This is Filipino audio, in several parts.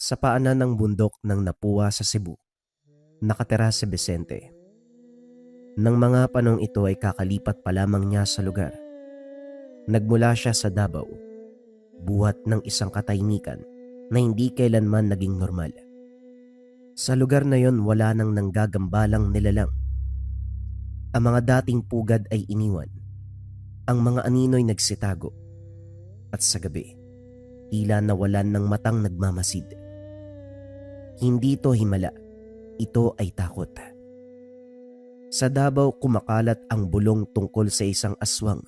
Sa paanan ng bundok ng Napua sa Cebu, nakatira si Vicente. Nang mga panong ito ay kakalipat pa lamang niya sa lugar. Nagmula siya sa Davao, buhat ng isang katahimikan na hindi kailanman naging normal. Sa lugar na yon wala nang nanggagambalang nilalang. Ang mga dating pugad ay iniwan. Ang mga anino'y nagsitago. At sa gabi, tila nawalan ng matang nagmamasid. Hindi ito himala, ito ay takot. Sa Davao kumakalat ang bulong tungkol sa isang aswang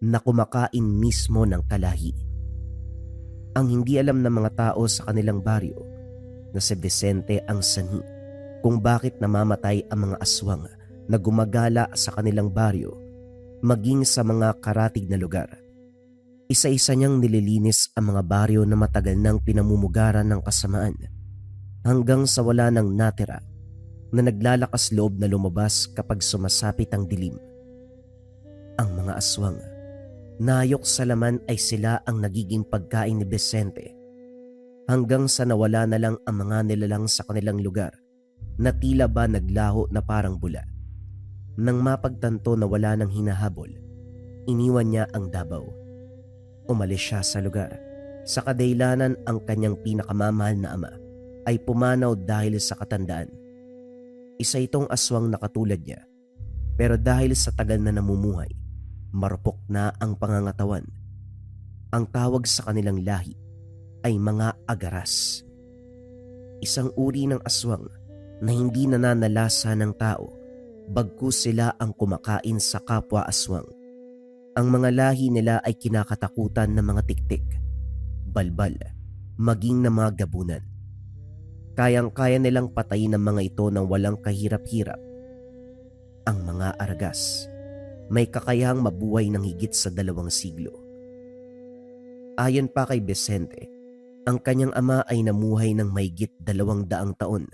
na kumakain mismo ng kalahi. Ang hindi alam ng mga tao sa kanilang baryo na si Vicente ang sanhi kung bakit namamatay ang mga aswang na gumagala sa kanilang baryo maging sa mga karatig na lugar. Isa-isa niyang nililinis ang mga baryo na matagal nang pinamumugaran ng kasamaan hanggang sa wala nang natira na naglalakas loob na lumabas kapag sumasapit ang dilim. Ang mga aswang, nayok sa laman ay sila ang nagiging pagkain ni Vicente hanggang sa nawala na lang ang mga nilalang sa kanilang lugar na tila ba naglaho na parang bula. Nang mapagtanto na wala nang hinahabol, iniwan niya ang Davao. Umalis siya sa lugar. Sa kadailanan ang kanyang pinakamamahal na ama ay pumanaw dahil sa katandaan. Isa itong aswang na katulad niya, pero dahil sa tagal na namumuhay, marupok na ang pangangatawan. Ang tawag sa kanilang lahi ay mga agaras. Isang uri ng aswang na hindi nananalasa ng tao, bagkus sila ang kumakain sa kapwa aswang. Ang mga lahi nila ay kinakatakutan ng mga tiktik, balbal, maging ng mga gabunan. Kayang-kaya nilang patayin ang mga ito nang walang kahirap-hirap. Ang mga aragas may kakayahang mabuhay ng higit sa 2 siglo. Ayon pa kay Vicente, ang kanyang ama ay namuhay ng mahigit 200 taon.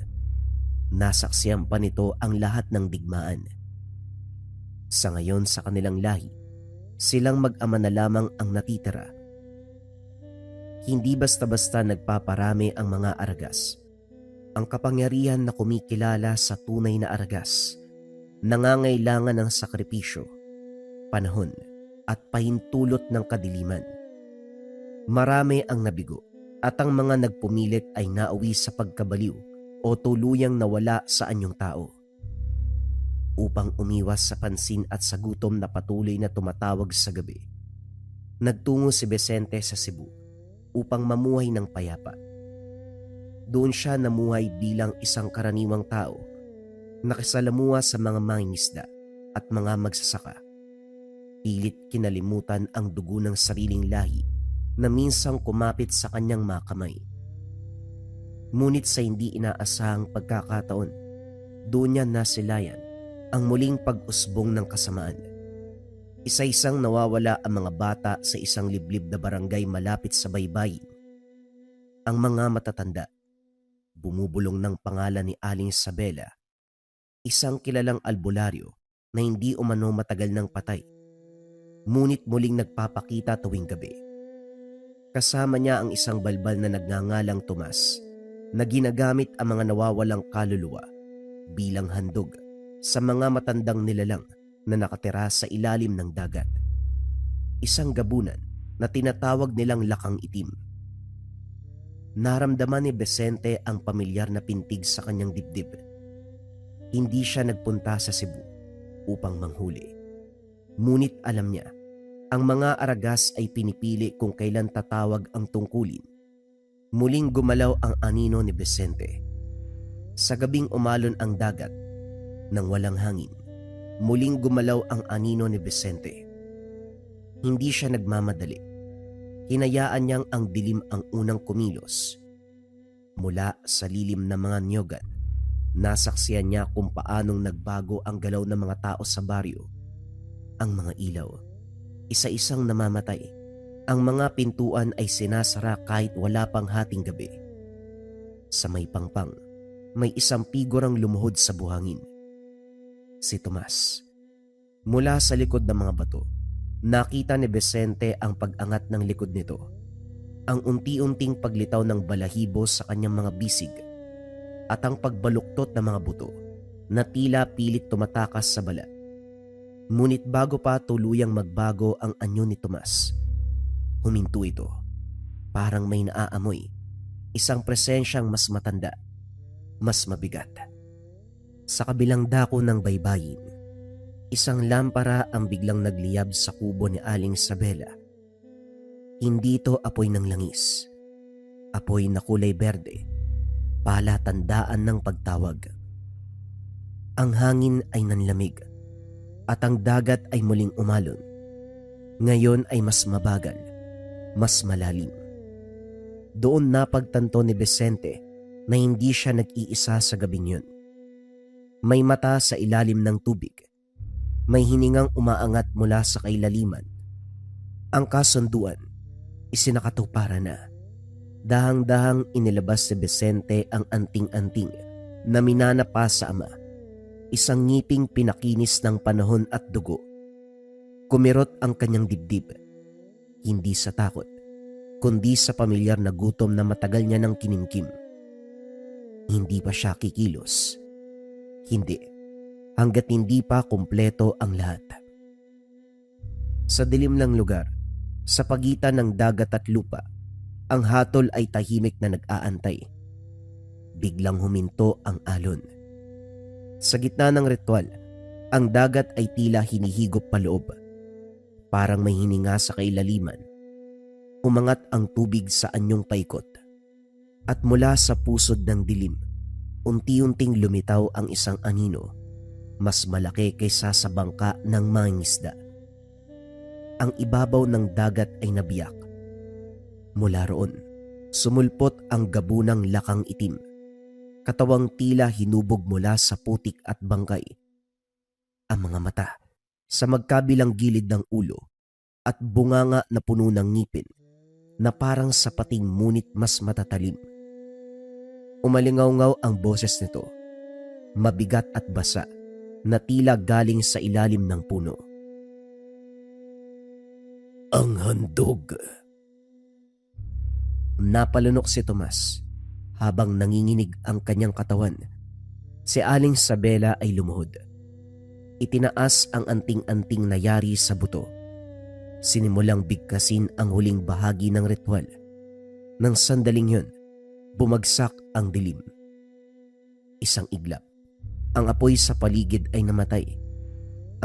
Nasaksiyan pa nito ang lahat ng digmaan. Sa ngayon sa kanilang lahi, silang mag-ama na lamang ang natitira. Hindi basta-basta nagpaparami ang mga aragas. Ang kapangyarihan na kumikilala sa tunay na aragas, nangangailangan ng sakripisyo, panahon at pahintulot ng kadiliman. Marami ang nabigo at ang mga nagpumilit ay nauwi sa pagkabaliw o tuluyang nawala sa anyong tao. Upang umiwas sa pansin at sa gutom na patuloy na tumatawag sa gabi, nagtungo si Vicente sa Cebu upang mamuhay ng payapa. Doon siya namuhay bilang isang karaniwang tao, nakisalamuha sa mga mangingisda at mga magsasaka. Pilit kinalimutan ang dugo ng sariling lahi na minsang kumapit sa kanyang mga kamay. Ngunit sa hindi inaasahang pagkakataon, doon niya nasilayan ang muling pag-usbong ng kasamaan. Isa-isang nawawala ang mga bata sa isang liblib na barangay malapit sa baybayin. Ang mga matatanda, bumubulong ng pangalan ni Aling Isabela, isang kilalang albularyo na hindi umano matagal ng patay, ngunit muling nagpapakita tuwing gabi. Kasama niya ang isang balbal na nagngangalang Tomas na ginagamit ang mga nawawalang kaluluwa bilang handog sa mga matandang nilalang na nakatira sa ilalim ng dagat. Isang gabunan na tinatawag nilang Lakang Itim. Naramdaman ni Vicente ang pamilyar na pintig sa kanyang dibdib. Hindi siya nagpunta sa Cebu upang manghuli. Ngunit alam niya, ang mga aragas ay pinipili kung kailan tatawag ang tungkulin. Muling gumalaw ang anino ni Vicente. Sa gabing umalon ang dagat nang walang hangin, muling gumalaw ang anino ni Vicente. Hindi siya nagmamadali. Hinayaan niyang ang dilim ang unang kumilos. Mula sa lilim ng mga niyogan, nasaksiyan niya kung paanong nagbago ang galaw ng mga tao sa baryo. Ang mga ilaw, isa-isang namamatay. Ang mga pintuan ay sinasara kahit wala pang hating gabi. Sa may pangpang, may isang pigurang lumuhod sa buhangin. Si Tomas. Mula sa likod ng mga bato, nakita ni Vicente ang pag-angat ng likod nito. ang unti-unting paglitaw ng balahibo sa kanyang mga bisig at ang pagbaluktot ng mga buto na tila pilit tumatakas sa balat. Ngunit bago pa tuluyang magbago ang anyo ni Tomas, huminto ito. Parang may naaamoy, isang presensyang mas matanda, mas mabigat. Sa kabilang dako ng baybayin, isang lampara ang biglang nagliyab sa kubo ni Aling Isabela. Hindi ito apoy ng langis, apoy na kulay berde, palatandaan ng pagtawag. Ang hangin ay nanlamig at ang dagat ay muling umalon. Ngayon ay mas mabagal, mas malalim. Doon napagtanto ni Vicente na hindi siya nag-iisa sa gabing yun. May mata sa ilalim ng tubig. May hiningang umaangat mula sa kailaliman. Ang kasunduan, isinakatuparan na. Dahang-dahang inilabas ni Vicente ang anting-anting na minana pa sa ama. Isang ngiping pinakinis ng panahon at dugo. Kumirot ang kanyang dibdib. Hindi sa takot, kundi sa pamilyar na gutom na matagal niya nang kinimkim. Hindi pa siya kikilos. Hindi, hanggat hindi pa kumpleto ang lahat. Sa dilim ng lugar, sa pagitan ng dagat at lupa, ang hatol ay tahimik na nag-aantay. Biglang huminto ang alon. Sa gitna ng ritual, ang dagat ay tila hinihigop paloob. Parang may hininga sa kailaliman. Umangat ang tubig sa anyong paikot. At mula sa pusod ng dilim, unti-unting lumitaw ang isang anino, mas malaki kaysa sa bangka ng mangingisda. Ang ibabaw ng dagat ay nabiyak. Mula roon, sumulpot ang gabunang lakang itim, katawang tila hinubog mula sa putik at bangkay. Ang mga mata, sa magkabilang gilid ng ulo, at bunganga na puno ng ngipin, na parang sapating ngunit mas matatalim. Umalingaw-ngaw ang boses nito, mabigat at basa, na tila galing sa ilalim ng puno. Ang handog. Napalunok si Tomas habang nanginginig ang kanyang katawan. Si Aling Isabela ay lumuhod. Itinaas ang anting-anting na yari sa buto. Sinimulang bigkasin ang huling bahagi ng ritual. Nang sandaling yun, bumagsak ang dilim. Isang iglap. Ang apoy sa paligid ay namatay.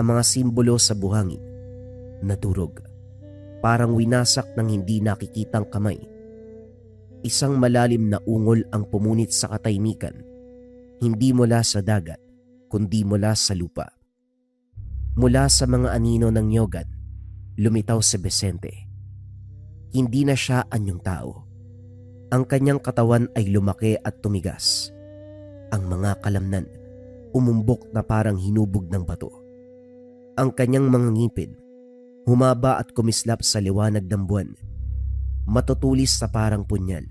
Ang mga simbolo sa buhangin nadurog. Parang winasak ng hindi nakikitang kamay. Isang malalim na ungol ang pumunit sa katahimikan. Hindi mula sa dagat, kundi mula sa lupa. Mula sa mga anino ng nyogan, lumitaw si Vicente. Hindi na siya anyong tao. Ang kanyang katawan ay lumaki at tumigas. Ang mga kalamnan, umumbok na parang hinubog ng bato. Ang kanyang mga ngipin, humaba at kumislap sa liwanag ng buwan. Matutulis sa parang punyal.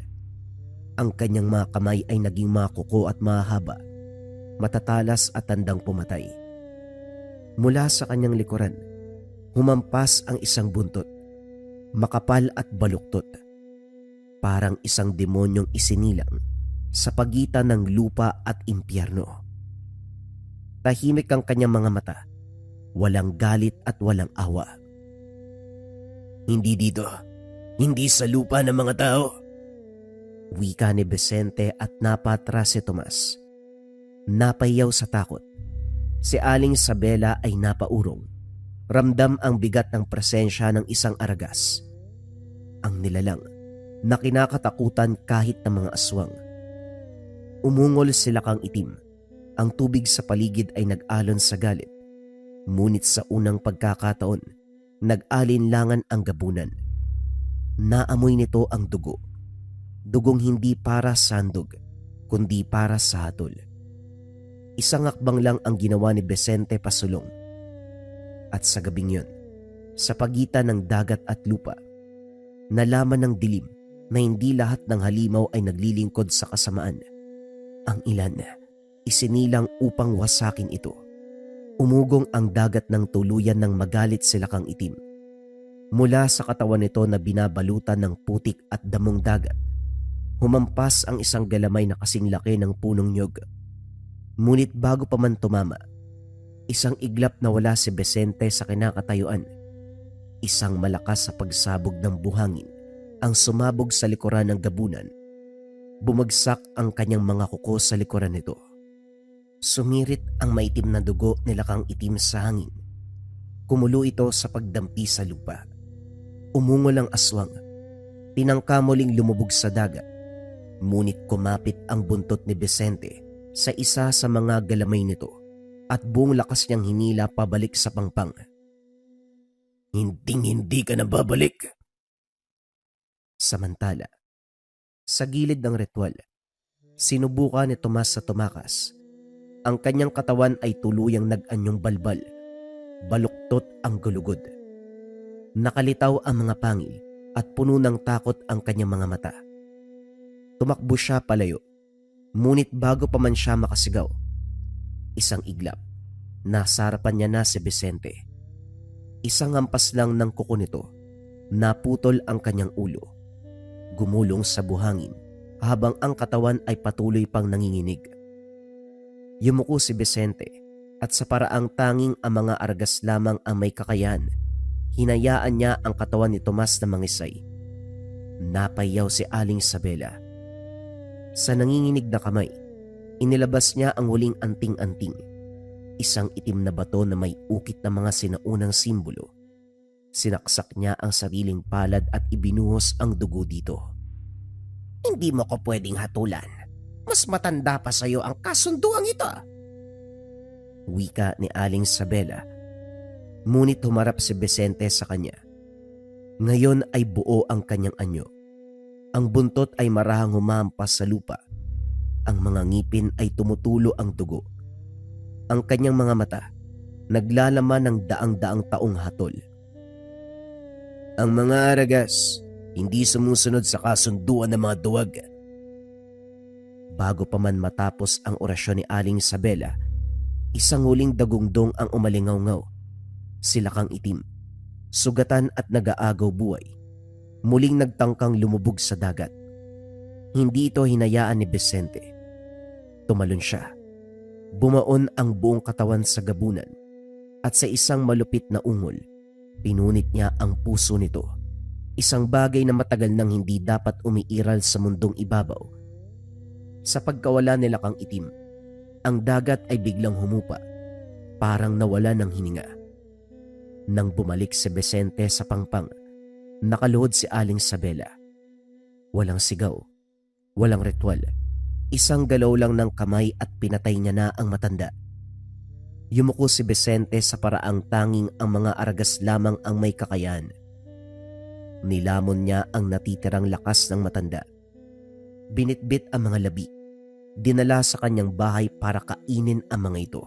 Ang kanyang mga kamay ay naging makuko at mahaba, matatalas at tandang pumatay. Mula sa kanyang likuran, humampas ang isang buntot, makapal at baluktot. Parang isang demonyong isinilang sa pagitan ng lupa at impyerno. Tahimik ang kanyang mga mata, walang galit at walang awa. Hindi dito, hindi sa lupa ng mga tao. Wika ni Vicente at napatras si Tomas. Napayaw sa takot. Si Aling Isabela ay napaurong. Ramdam ang bigat ng presensya ng isang aragas. Ang nilalang na kinakatakutan kahit ng mga aswang. Umungol sila kang itim. Ang tubig sa paligid ay nag-alon sa galit. Ngunit sa unang pagkakataon, nag-alinlangan ang gabunan. Naamoy nito ang dugo. Dugong hindi para sa handog, kundi para sa hatol. Isang akbang lang ang ginawa ni Vicente pasulong. At sa gabing yun, sa pagitan ng dagat at lupa, nalaman ng dilim na hindi lahat ng halimaw ay naglilingkod sa kasamaan. Ang ilan, isinilang upang wasakin ito. Umugong ang dagat ng tuluyan ng magalit sila kang itim. Mula sa katawan nito na binabalutan ng putik at damong dagat, humampas ang isang galamay na kasing laki ng punong nyog. Ngunit bago pa man tumama, isang iglap na wala si Vicente sa kinakatayuan. Isang malakas sa pagsabog ng buhangin ang sumabog sa likuran ng gabunan. Bumagsak ang kanyang mga kuko sa likuran nito. Sumirit ang maitim na dugo nilakang itim sa hangin. Kumulo ito sa pagdampi sa lupa. Umungol ang aswang. Tinangka muling lumubog sa dagat. Ngunit kumapit ang buntot ni Vicente sa isa sa mga galamay nito at buong lakas niyang hinila pabalik sa pangpang. Hinding-hindi ka na babalik. Samantala, sa gilid ng ritual, sinubukan ni Tomas sa tumakas. Ang kanyang katawan ay tuluyang nag-anyong balbal. Baluktot ang gulugod. Nakalitaw ang mga pangil at puno ng takot ang kanyang mga mata. Tumakbo siya palayo, ngunit bago pa man siya makasigaw, isang iglap, nasa harapan niya na si Vicente. Isang hampas lang ng kuko nito, naputol ang kanyang ulo. Gumulong sa buhangin habang ang katawan ay patuloy pang nanginginig. Yumuko si Vicente at sa paraang tanging ang mga argas lamang ang may kakayahan, hinayaan niya ang katawan ni Tomas na mangisay. Napayaw si Aling Isabela. Sa nanginginig na kamay, inilabas niya ang huling anting-anting. Isang itim na bato na may ukit na mga sinaunang simbolo. Sinaksak niya ang sariling palad at ibinuhos ang dugo dito. Hindi mo ko pwedeng hatulan. Mas matanda pa sa'yo ang kasunduang ito. Wika ni Aling Isabela. Ngunit humarap si Vicente sa kanya. Ngayon ay buo ang kanyang anyo. Ang buntot ay marahang humampas sa lupa. Ang mga ngipin ay tumutulo ang dugo. Ang kanyang mga mata naglalaman ng daang-daang taong hatol. Ang mga aragas hindi sumusunod sa kasunduan ng mga duwag. Bago pa man matapos ang orasyon ni Aling Isabela, isang huling dagungdong ang umalingaw-ngaw. Silakang itim, sugatan at nag-aagaw buhay. Muling nagtangkang lumubog sa dagat. Hindi ito hinayaan ni Vicente. Tumalon siya. Bumaon ang buong katawan sa gabunan at sa isang malupit na ungol, pinunit niya ang puso nito. Isang bagay na matagal nang hindi dapat umiiral sa mundong ibabaw. Sa pagkawala nila kang itim, ang dagat ay biglang humupa, parang nawala ng hininga. Nang bumalik si Vicente sa pangpang, nakaluhod si Aling Isabela. Walang sigaw, walang ritual. Isang galaw lang ng kamay at pinatay niya na ang matanda. Yumuko si Vicente sa paraang tanging ang mga aragas lamang ang may kakayahan. Nilamon niya ang natitirang lakas ng matanda. Binitbit ang mga labi. Dinala sa kanyang bahay para kainin ang mga ito.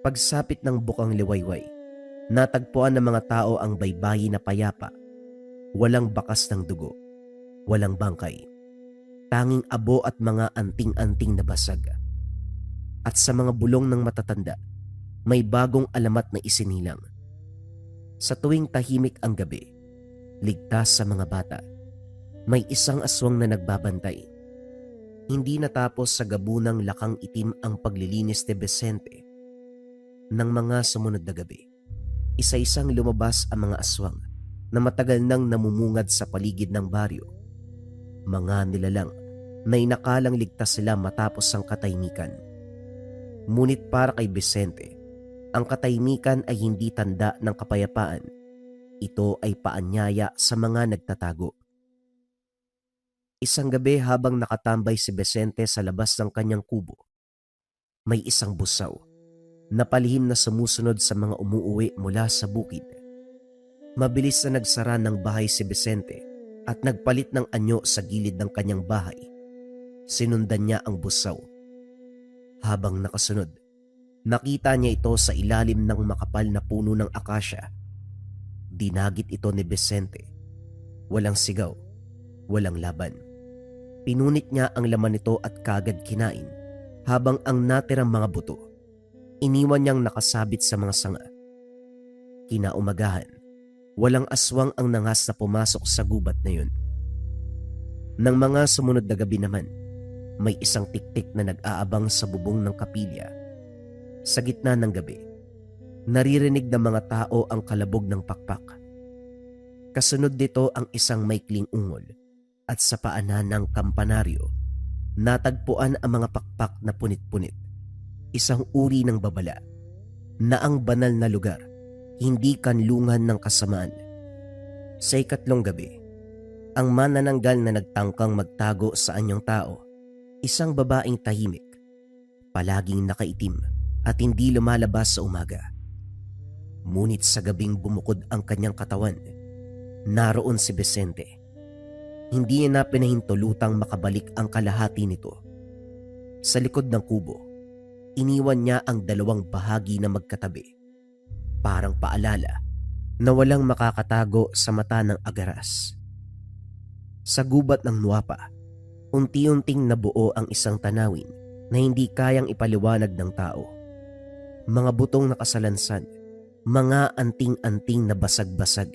Pagsapit ng bukang liwayway, natagpuan ng mga tao ang baybayi na payapa. Walang bakas ng dugo, walang bangkay. Tanging abo at mga anting-anting na basag. At sa mga bulong ng matatanda, may bagong alamat na isinilang. Sa tuwing tahimik ang gabi, ligtas sa mga bata, may isang aswang na nagbabantay. Hindi natapos sa gabunang lakang itim ang paglilinis ni Vicente. Nang mga sumunod na gabi, isa-isang lumabas ang mga aswang na matagal nang namumungad sa paligid ng baryo. Mga nilalang na inakalang ligtas sila matapos ang katahimikan. Ngunit para kay Vicente, ang katahimikan ay hindi tanda ng kapayapaan. Ito ay paanyaya sa mga nagtatago. Isang gabi habang nakatambay si Vicente sa labas ng kanyang kubo, may isang busaw na palihim na sumusunod sa mga umuuwi mula sa bukid. Mabilis na nagsara ng bahay si Vicente at nagpalit ng anyo sa gilid ng kanyang bahay. Sinundan niya ang busaw. Habang nakasunod, nakita niya ito sa ilalim ng makapal na puno ng akasya. Dinagit ito ni Vicente. Walang sigaw, walang laban. Pinunit niya ang laman nito at kagad kinain, habang ang natirang mga buto iniwan niyang nakasabit sa mga sanga. Kinaumagahan, Walang aswang ang nangas na pumasok sa gubat na yun. Nang mga sumunod na gabi naman, may isang tiktik na nag-aabang sa bubong ng kapilya. Sa gitna ng gabi, naririnig ng mga tao ang kalabog ng pakpak. Kasunod dito ang isang maikling ungol at sa paanan ng kampanaryo, natagpuan ang mga pakpak na punit-punit. Isang uri ng babala na ang banal na lugar, hindi kanlungan ng kasamaan. Sa ikatlong gabi, ang manananggal na nagtangkang magtago sa anyong tao, isang babaeng tahimik, palaging nakaitim at hindi lumalabas sa umaga. Ngunit sa gabing bumukod ang kanyang katawan, naroon si Vicente. Hindi niya na pinahintulutang makabalik ang kalahati nito. Sa likod ng kubo, iniwan niya ang dalawang bahagi na magkatabi, parang paalala na walang makakatago sa mata ng agaras. Sa gubat ng Nuwapa, unti-unting nabuo ang isang tanawin na hindi kayang ipaliwanag ng tao. Mga butong nakasalansan, mga anting-anting na basag-basag,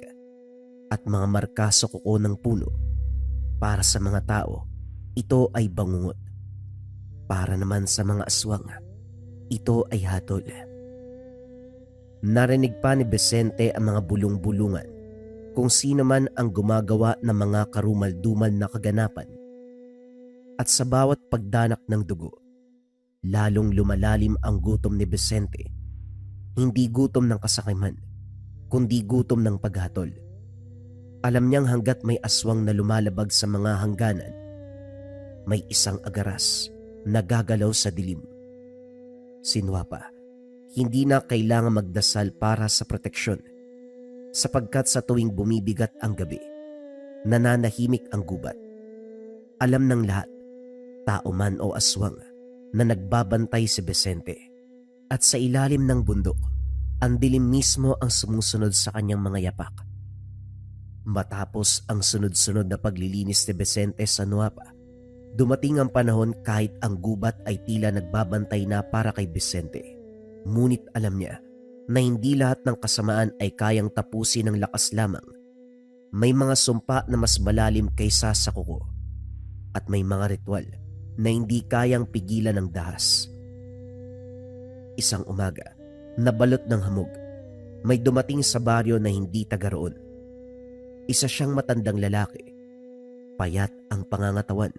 at mga marka sa kuko ng puno. Para sa mga tao, ito ay bangungot. Para naman sa mga aswang, ito ay hatol. Narinig pa ni Vicente ang mga bulong-bulungan kung sino man ang gumagawa ng mga karumal-dumal na kaganapan. At sa bawat pagdanak ng dugo, lalong lumalalim ang gutom ni Vicente. Hindi gutom ng kasakiman, kundi gutom ng paghatol. Alam niyang hanggat may aswang na lumalabag sa mga hangganan, may isang agaras na gagalaw sa dilim. Si Nuwapa, hindi na kailangan magdasal para sa proteksyon, sapagkat sa tuwing bumibigat ang gabi, nananahimik ang gubat. Alam ng lahat, tao man o aswang, na nagbabantay si Vicente. At sa ilalim ng bundok, ang dilim mismo ang sumusunod sa kanyang mga yapak. Matapos ang sunod-sunod na paglilinis ni Vicente sa Nuwapa, dumating ang panahon kahit ang gubat ay tila nagbabantay na para kay Vicente. Ngunit alam niya na hindi lahat ng kasamaan ay kayang tapusin ng lakas lamang. May mga sumpa na mas malalim kaysa sa kuko, at may mga ritual na hindi kayang pigilan ng dahas. Isang umaga, nabalot ng hamog, may dumating sa baryo na hindi taga roon. Isa siyang matandang lalaki, payat ang pangangatawan,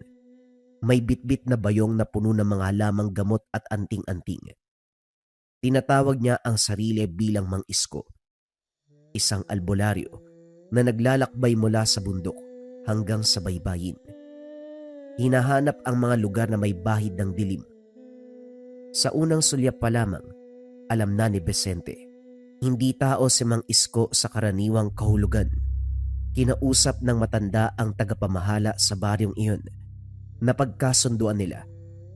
may bitbit na bayong na puno ng mga halamang gamot at anting-anting. Tinatawag niya ang sarili bilang Mang Isko, isang albularyo na naglalakbay mula sa bundok hanggang sa baybayin. Hinahanap ang mga lugar na may bahid ng dilim. Sa unang sulyap pa lamang, alam na ni Vicente, hindi tao si Mang Isko sa karaniwang kahulugan. Kinausap ng matanda ang tagapamahala sa baryong iyon. Napagkasunduan nila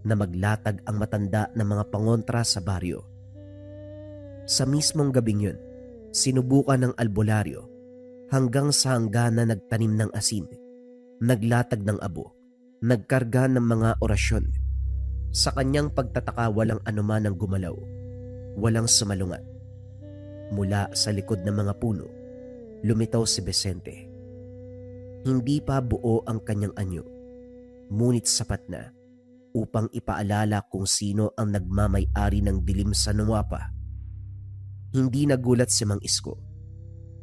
na maglatag ang matanda ng mga pangontra sa baryo. Sa mismong gabing yun, sinubukan ng albularyo hanggang sa hangganan nagtanim ng asin, naglatag ng abo, nagkarga ng mga orasyon. Sa kanyang pagtataka walang anuman ang gumalaw, walang sumalungat. Mula sa likod ng mga puno, lumitaw si Vicente. Hindi pa buo ang kanyang anyo, ngunit sapat na upang ipaalala kung sino ang nagmamay-ari ng dilim sa Nuwapa. Hindi nagulat si Mang Isko.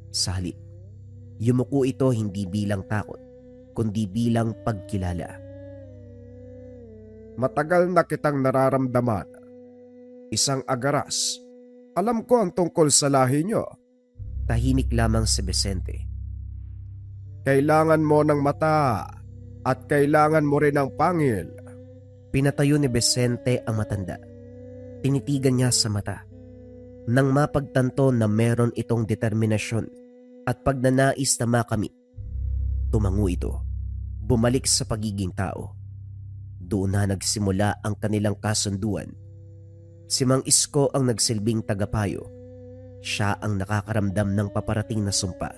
Sa halip, yumuko ito hindi bilang takot, kundi bilang pagkilala. Matagal na kitang nararamdaman. Isang agaras. Alam ko ang tungkol sa lahi niyo. Tahimik lamang si Vicente. Kailangan mo ng mata at kailangan mo rin ng pangil. Pinatayo ni Vicente ang matanda. Tinitigan niya sa mata. Nang mapagtanto na meron itong determinasyon at pagnanais na makamit, tumango ito, bumalik sa pagiging tao. Doon na nagsimula ang kanilang kasunduan. Si Mang Isko ang nagsilbing tagapayo. Siya ang nakakaramdam ng paparating na sumpa,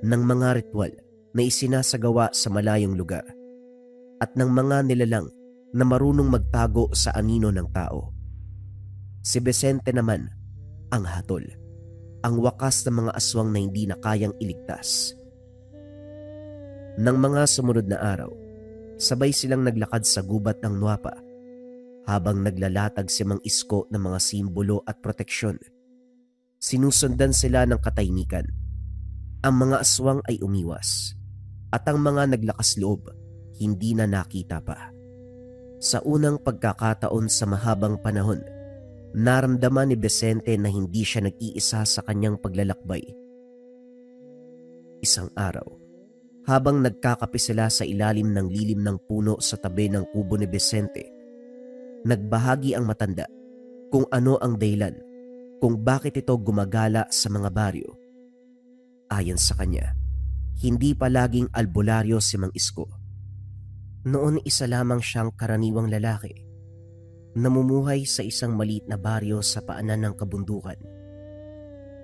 ng mga ritual na isinasagawa sa malayong lugar, at ng mga nilalang na marunong magtago sa anino ng tao. Si Vicente naman ang hatol. ang wakas ng mga aswang na hindi na kayang iligtas. Nang mga sumunod na araw, sabay silang naglakad sa gubat ng Nuapa habang naglalatag si Mang Isko ng mga simbolo at proteksyon. Sinusundan sila ng katahimikan. Ang mga aswang ay umiwas at ang mga naglakas loob hindi na nakita pa. Sa unang pagkakataon sa mahabang panahon, naramdaman ni Vicente na hindi siya nag-iisa sa kanyang paglalakbay. Isang araw, habang nagkakape sila sa ilalim ng lilim ng puno sa tabi ng kubo ni Vicente, nagbahagi ang matanda kung ano ang dahilan kung bakit ito gumagala sa mga baryo. Ayon sa kanya, hindi palaging albularyo si Mang Isko. Noon isa lamang siyang karaniwang lalaki. Namumuhay sa isang maliit na baryo sa paanan ng kabundukan.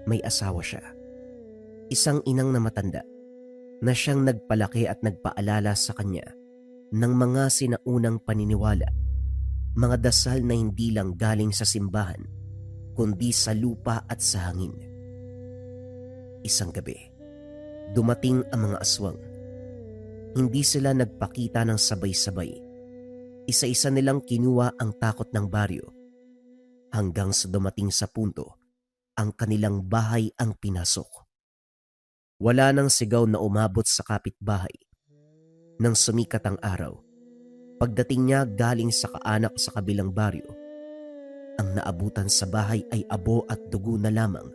May asawa siya, isang inang na matanda na siyang nagpalaki at nagpaalala sa kanya ng mga sinaunang paniniwala, mga dasal na hindi lang galing sa simbahan kundi sa lupa at sa hangin. Isang gabi, dumating ang mga aswang. Hindi sila nagpakita ng sabay-sabay. Isa-isa nilang kinuha ang takot ng baryo hanggang sa dumating sa punto ang kanilang bahay ang pinasok. Wala nang sigaw na umabot sa kapitbahay. Nang sumikat ang araw, pagdating niya galing sa kaanak sa kabilang baryo, ang naabutan sa bahay ay abo at dugo na lamang,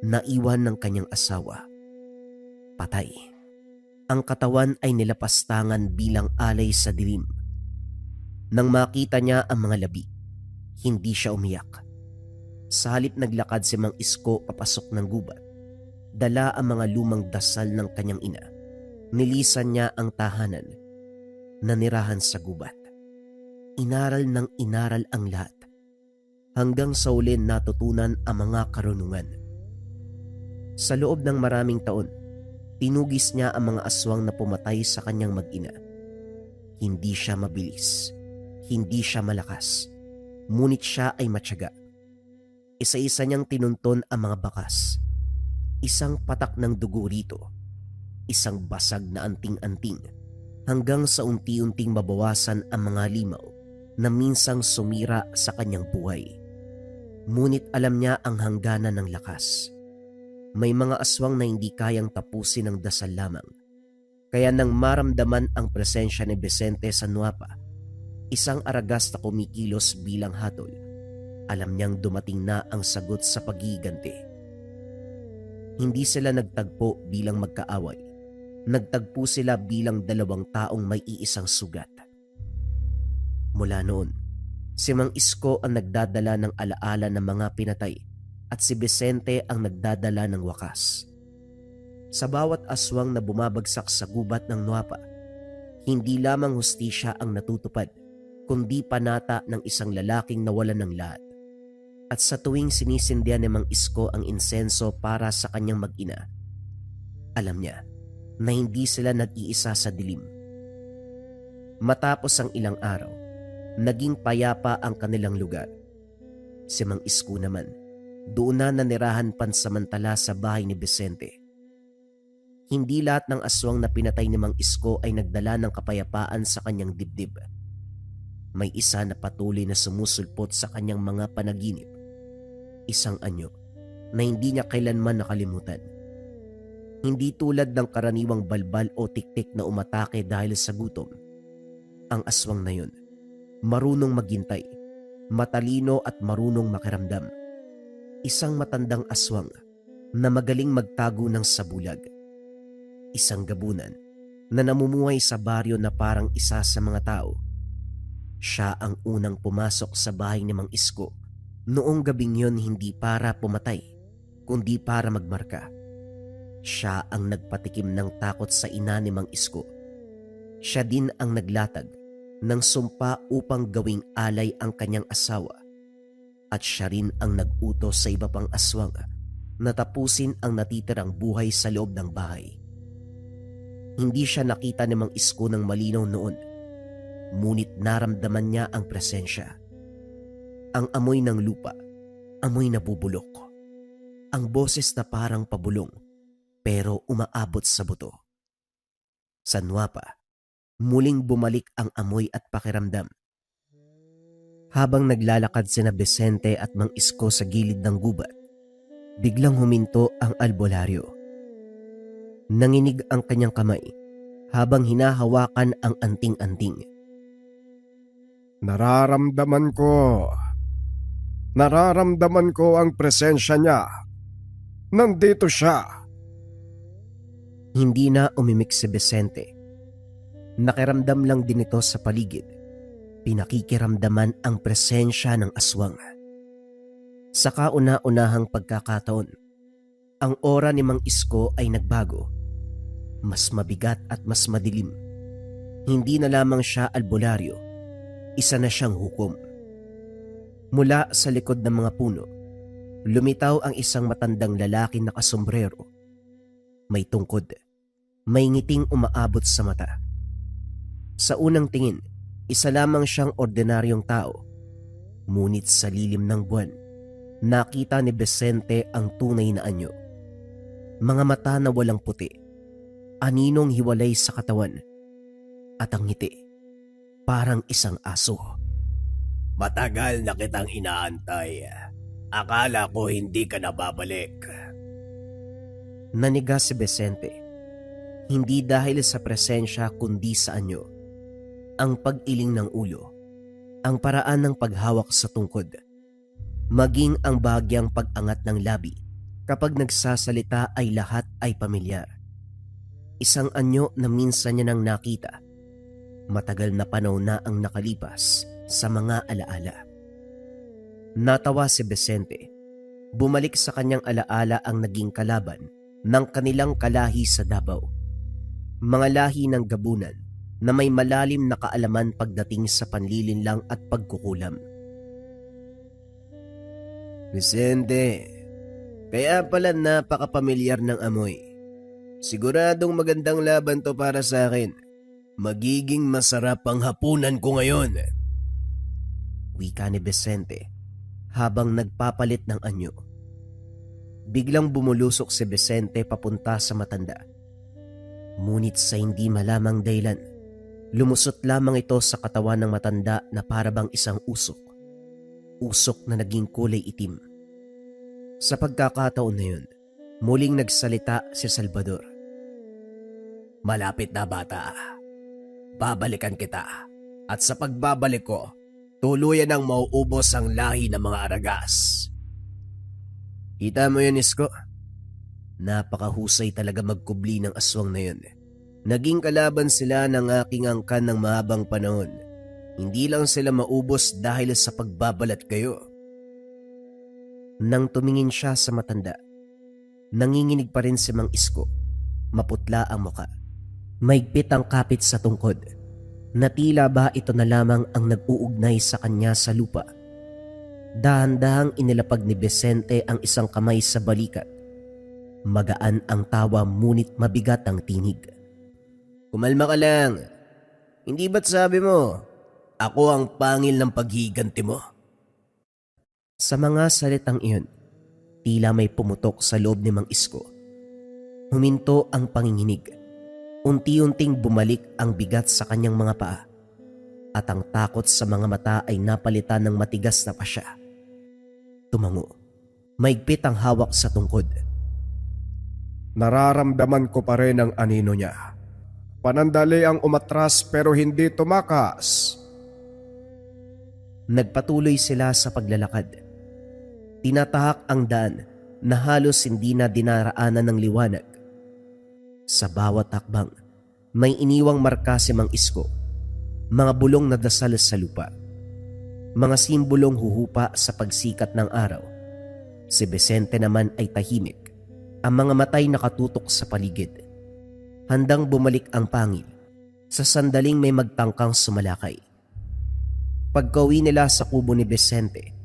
naiwan ng kanyang asawa. Patay. Ang katawan ay nilapastangan bilang alay sa dilim. Nang makita niya ang mga labi, hindi siya umiyak. Sa halip naglakad si Mang Isko papasok ng gubat. Dala ang mga lumang dasal ng kanyang ina. Nilisan niya ang tahanan. Nanirahan sa gubat. Inaral ng inaral ang lahat. Hanggang sa uli natutunan ang mga karunungan. Sa loob ng maraming taon, tinugis niya ang mga aswang na pumatay sa kanyang mag-ina. Hindi siya mabilis. Hindi siya malakas, ngunit siya ay matyaga. Isa-isa niyang tinunton ang mga bakas. Isang patak ng dugo rito, isang basag na anting-anting, hanggang sa unti-unting mabawasan ang mga limaw na minsang sumira sa kanyang buhay. Ngunit alam niya ang hangganan ng lakas. May mga aswang na hindi kayang tapusin ng dasal lamang. Kaya nang maramdaman ang presensya ni Vicente sa Nuapa, isang aragas na kumikilos bilang hatol, alam niyang dumating na ang sagot sa paghiganti. Hindi sila nagtagpo bilang magkaaway. Nagtagpo sila bilang dalawang taong may iisang sugat. Mula noon, si Mang Isko ang nagdadala ng alaala ng mga pinatay at si Vicente ang nagdadala ng wakas. Sa bawat aswang na bumabagsak sa gubat ng Nuapa, hindi lamang hustisya ang natutupad, kundi panata ng isang lalaking nawalan ng lahat. At sa tuwing sinisindihan ni Mang Isko ang insenso para sa kanyang mag-ina, alam niya na hindi sila nag-iisa sa dilim. Matapos ang ilang araw, naging payapa ang kanilang lugar. Si Mang Isko naman, doon na nanirahan pansamantala sa bahay ni Vicente. Hindi lahat ng aswang na pinatay ni Mang Isko ay nagdala ng kapayapaan sa kanyang dibdib. May isa na patuloy na sumusulpot sa kanyang mga panaginip. Isang anyo na hindi niya kailanman nakalimutan. Hindi tulad ng karaniwang balbal o tiktik na umatake dahil sa gutom. Ang aswang na yun, marunong maghintay, matalino at marunong makiramdam. Isang matandang aswang na magaling magtago ng sabulag. Isang gabunan na namumuhay sa baryo na parang isa sa mga tao. Siya ang unang pumasok sa bahay ni Mang Isko. Noong gabing yun hindi para pumatay, kundi para magmarka. Siya ang nagpatikim ng takot sa ina ni Mang Isko. Siya din ang naglatag ng sumpa upang gawing alay ang kanyang asawa. At siya rin ang nag-utos sa iba pang aswang na tapusin ang natitirang buhay sa loob ng bahay. Hindi siya nakita ni Mang Isko ng malinaw noon, ngunit naramdaman niya ang presensya. Ang amoy ng lupa, amoy na bubulok. ang boses na parang pabulong pero umaabot sa buto. Sa Nuapa, muling bumalik ang amoy at pakiramdam. Habang naglalakad sina Vicente at Mang Isko sa gilid ng gubat, biglang huminto ang albularyo. Nanginig ang kanyang kamay habang hinahawakan ang anting-anting. Nararamdaman ko ang presensya niya. Nandito siya. Hindi na umimik si Vicente. Nakiramdam lang din ito sa paligid. Pinakikiramdaman ang presensya ng aswang. Sa kauna-unahang pagkakataon, ang aura ni Mang Isko ay nagbago. Mas mabigat at mas madilim. Hindi na lamang siya albularyo, isa na siyang hukom. Mula sa likod ng mga puno, lumitaw ang isang matandang lalaki na nakasombrero. May tungkod, may ngiting umaabot sa mata. Sa unang tingin, isa lamang siyang ordinaryong tao. Ngunit sa lilim ng buwan, nakita ni Vicente ang tunay na anyo. Mga mata na walang puti, aninong hiwalay sa katawan, at ang ngiti, parang isang aso. Matagal na kitang inaantay. Akala ko hindi ka na babalik. Naniga si Vicente. Hindi dahil sa presensya kundi sa anyo. Ang pag-iling ng ulo, ang paraan ng paghawak sa tungkod, maging ang bahagyang pag-angat ng labi kapag nagsasalita ay lahat ay pamilyar. Isang anyo na minsan niya nang nakita. Matagal na panahon na ang nakalipas sa mga alaala. Natawa si Vicente. Bumalik sa kanyang alaala ang naging kalaban ng kanilang kalahi sa Davao. Mga lahi ng Gabunan na may malalim na kaalaman pagdating sa panlilinlang at pagkukulam. Vicente, kaya pala napakapamilyar ng amoy. Siguradong magandang laban to para sa akin. Magiging masarap ang hapunan ko ngayon. Wika ni Vicente habang nagpapalit ng anyo. Biglang bumulusok si Vicente papunta sa matanda. Ngunit sa hindi malamang dahilan, lumusot lamang ito sa katawan ng matanda na parabang isang usok. Usok na naging kulay itim. Sa pagkakataon na yun, muling nagsalita si Salvador. Malapit na bata. Babalikan kita. At sa pagbabalik ko, tuluyan ang mauubos ang lahi ng mga Aragas. Kita mo yun, Isko? Napakahusay talaga magkubli ng aswang na yun. Naging kalaban sila ng aking angkan ng mahabang panahon. Hindi lang sila maubos dahil sa pagbabalat kayo. Nang tumingin siya sa matanda, nanginginig pa rin si Mang Isko. Maputla ang muka. Maigpit ang kapit sa tungkod. Na tila ba ito na lamang ang nag-uugnay sa kanya sa lupa. Dahan-dahang inilapag ni Vicente ang isang kamay sa balikat. Magaan ang tawa ngunit mabigat ang tinig. Kumalma ka lang. Hindi ba't sabi mo, ako ang pangil ng paghiganti mo? Sa mga salitang iyon, tila may pumutok sa loob ni Mang Isko. Huminto ang panginginig. Unti-unting bumalik ang bigat sa kanyang mga paa. At ang takot sa mga mata ay napalitan ng matigas na pasya. Tumango. Maigpit ang hawak sa tungkod. Nararamdaman ko pa rin ang anino niya. Panandali ang umatras pero hindi tumakas. Nagpatuloy sila sa paglalakad. Tinatahak ang daan na halos hindi na dinaraanan ng liwanag. Sa bawat hakbang, may iniwang marka si Mang Isko. Mga bulong na dasal sa lupa. Mga simbolong huhupa sa pagsikat ng araw. Si Vicente naman ay tahimik. Ang mga matay nakatutok sa paligid. Handang bumalik ang pangil. Sa sandaling may magtangkang sumalakay. Pagkauwi nila sa kubo ni Vicente,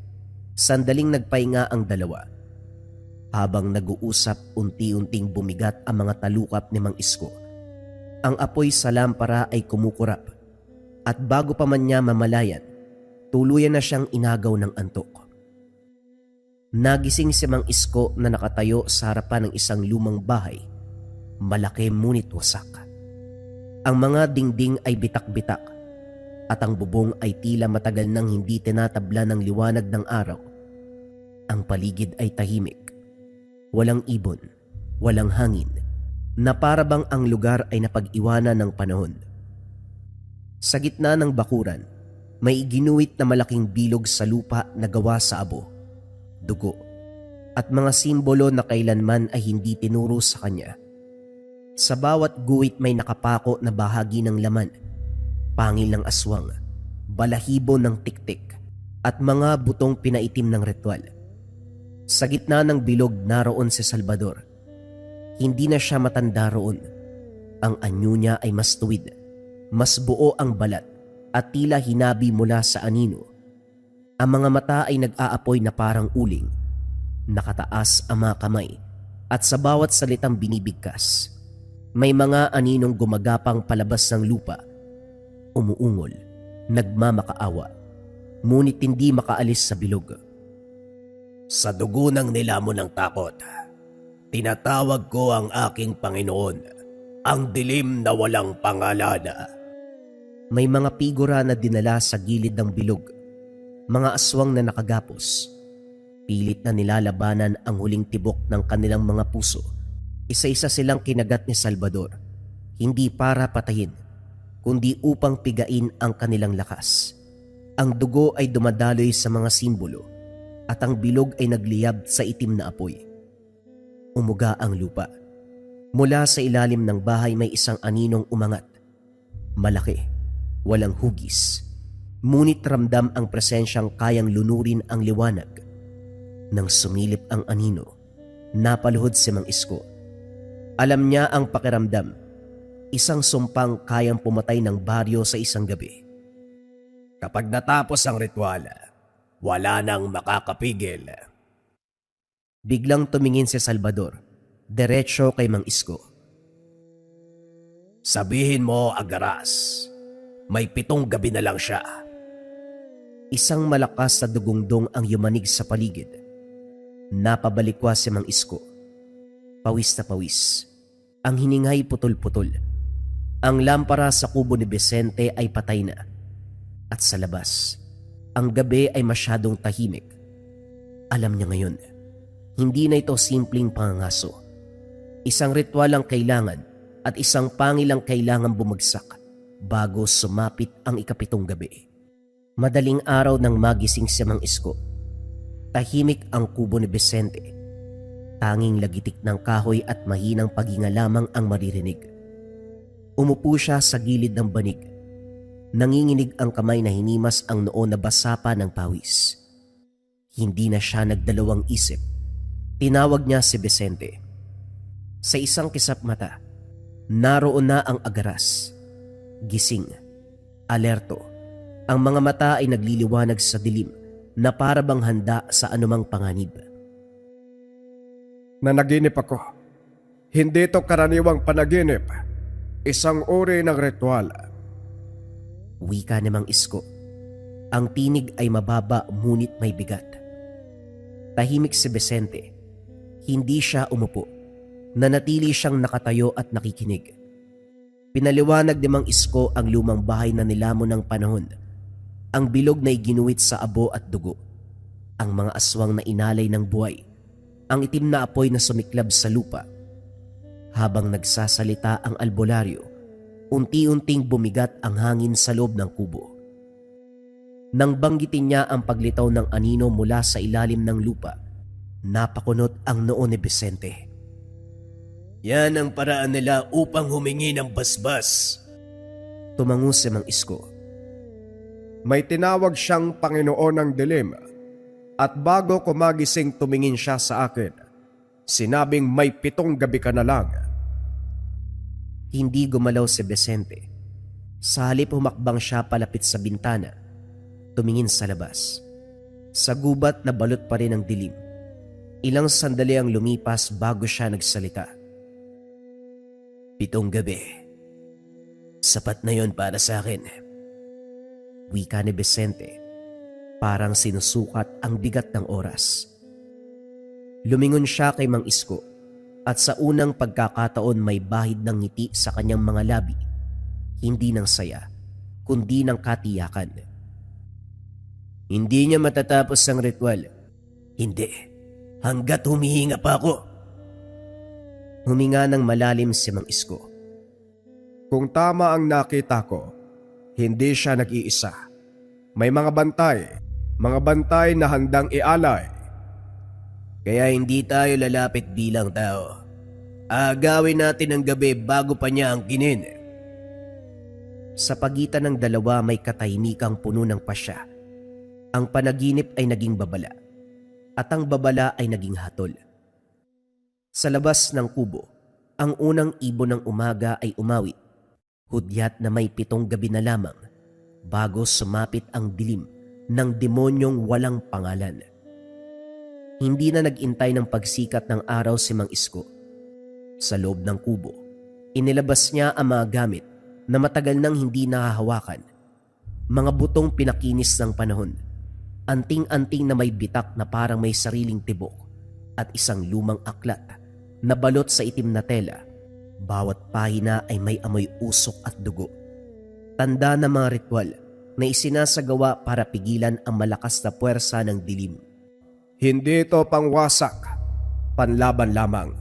sandaling nagpahinga ang dalawa. Habang nag-uusap, unti-unting bumigat ang mga talukap ni Mang Isko. Ang apoy sa lampara ay kumukurap. At bago pa man niya mamalayan, tuluyan na siyang inagaw ng antok. Nagising si Mang Isko na nakatayo sa harapan ng isang lumang bahay, malaki ngunit wasak. Ang mga dingding ay bitak-bitak at ang bubong ay tila matagal nang hindi tinatabla ng liwanag ng araw. Ang paligid ay tahimik, walang ibon, walang hangin, na para bang ang lugar ay napag-iwanan ng panahon. Sa gitna ng bakuran, may ginuwit na malaking bilog sa lupa na gawa sa abo, dugo, at mga simbolo na kailanman ay hindi tinuro sa kanya. Sa bawat guwit may nakapako na bahagi ng laman, pangil ng aswang, balahibo ng tiktik, at mga butong pinaitim ng ritual. Sa gitna ng bilog naroon si Salvador. Hindi na siya matanda roon. Ang anyo niya ay mas tuwid, mas buo ang balat, at tila hinabi mula sa anino. Ang mga mata ay nag-aapoy na parang uling. Nakataas ang mga kamay, at sa bawat salitang binibigkas, may mga aninong gumagapang palabas ng lupa, umuungol, nagmamakaawa, ngunit hindi makaalis sa bilog. Sa dugo ng nilamon ng takot, tinatawag ko ang aking Panginoon, ang dilim na walang pangalan. May mga figura na dinala sa gilid ng bilog, mga aswang na nakagapos. Pilit na nilalabanan ang huling tibok ng kanilang mga puso. Isa-isa silang kinagat ni Salvador, hindi para patayin, kundi upang pigain ang kanilang lakas. Ang dugo ay dumadaloy sa mga simbolo, at ang bilog ay nagliyab sa itim na apoy. Umuga ang lupa. Mula sa ilalim ng bahay may isang aninong umangat. Malaki, walang hugis, ngunit ramdam ang presensyang kayang lunurin ang liwanag. Nang sumilip ang anino, napaluhod si Mang Isko. Alam niya ang pakiramdam, isang sumpang kayang pumatay ng baryo sa isang gabi. Kapag natapos ang ritual, wala nang makakapigil. Biglang tumingin si Salvador, diretso kay Mang Isko. Sabihin mo, Agaras, may 7 gabi na lang siya. Isang malakas na dugungdong ang yumanig sa paligid. Napabalikwa si Mang Isko. Pawis na pawis. Ang hiningay putol-putol. Ang lampara sa kubo ni Vicente ay patay na. At sa labas, ang gabi ay masyadong tahimik. Alam niya ngayon, hindi na ito simpleng pangangaso. Isang ritual ang kailangan at isang pangil ang kailangan bumagsak bago sumapit ang 7 gabi. Madaling araw nang magising si Mang Isko. Tahimik ang kubo ni Vicente. Tanging lagitik ng kahoy at mahinang paghinga lamang ang maririnig. Umupo siya sa gilid ng banig. Nanginginig ang kamay na hinimas ang noo na basa pa ng pawis. Hindi na siya nagdalawang isip. Tinawag niya si Vicente. Sa isang kisap mata, naroon na ang Agaras. Gising, alerto. Ang mga mata ay nagliliwanag sa dilim na para bang handa sa anumang panganib. Nanaginip ako. Hindi ito karaniwang panaginip. Isang uri ng ritual. Wika ni Mang Isko. Ang tinig ay mababa ngunit may bigat. Tahimik si Vicente. Hindi siya umupo. Nanatili siyang nakatayo at nakikinig. Pinaliwanag ni Mang Isko ang lumang bahay na nilamon ng panahon. Ang bilog na iginuwit sa abo at dugo. Ang mga aswang na inalay ng buhay. Ang itim na apoy na sumiklab sa lupa. Habang nagsasalita ang albularyo, unti-unting bumigat ang hangin sa loob ng kubo. Nang banggitin niya ang paglitaw ng anino mula sa ilalim ng lupa, napakunot ang noo ni Vicente. Yan ang paraan nila upang humingi ng basbas. Tumango si Mang Isko. May tinawag siyang Panginoon ng Dilim. At bago ko magising tumingin siya sa akin, sinabing may 7 gabi ka na lang. Hindi gumalaw si Vicente. Sa halip humakbang siya palapit sa bintana, tumingin sa labas. Sa gubat na balot pa rin ang dilim. Ilang sandali ang lumipas bago siya nagsalita. 7 gabi. Sapat na yon para sa akin. Wika ni Vicente. Parang sinusukat ang bigat ng oras. Lumingon siya kay Mang Isko at sa unang pagkakataon may bahid ng ngiti sa kanyang mga labi, hindi ng saya, kundi ng katiyakan. Hindi niya matatapos ang ritual. Hindi, hanggat humihinga pa ako. Huminga ng malalim si Mang Isko. Kung tama ang nakita ko, hindi siya nag-iisa. May mga bantay na handang ialay. Kaya hindi tayo lalapit bilang tao. Agawin natin ang gabi bago pa niya angkinin. Sa pagitan ng dalawa may katahimikang puno ng pasya. Ang panaginip ay naging babala at ang babala ay naging hatol. Sa labas ng kubo, ang unang ibon ng umaga ay umawit, hudyat na may 7 gabi na lamang bago sumapit ang dilim ng demonyong walang pangalan. Hindi na nag-intay ng pagsikat ng araw si Mang Isko. Sa loob ng kubo, inilabas niya ang mga gamit na matagal nang hindi nahahawakan. Mga butong pinakinis ng panahon, anting-anting na may bitak na parang may sariling tibok at isang lumang aklat na balot sa itim na tela. Bawat pahina ay may amoy usok at dugo. Tanda ng mga ritual na isinasagawa para pigilan ang malakas na puwersa ng dilim. Hindi ito pangwasak, panlaban lamang,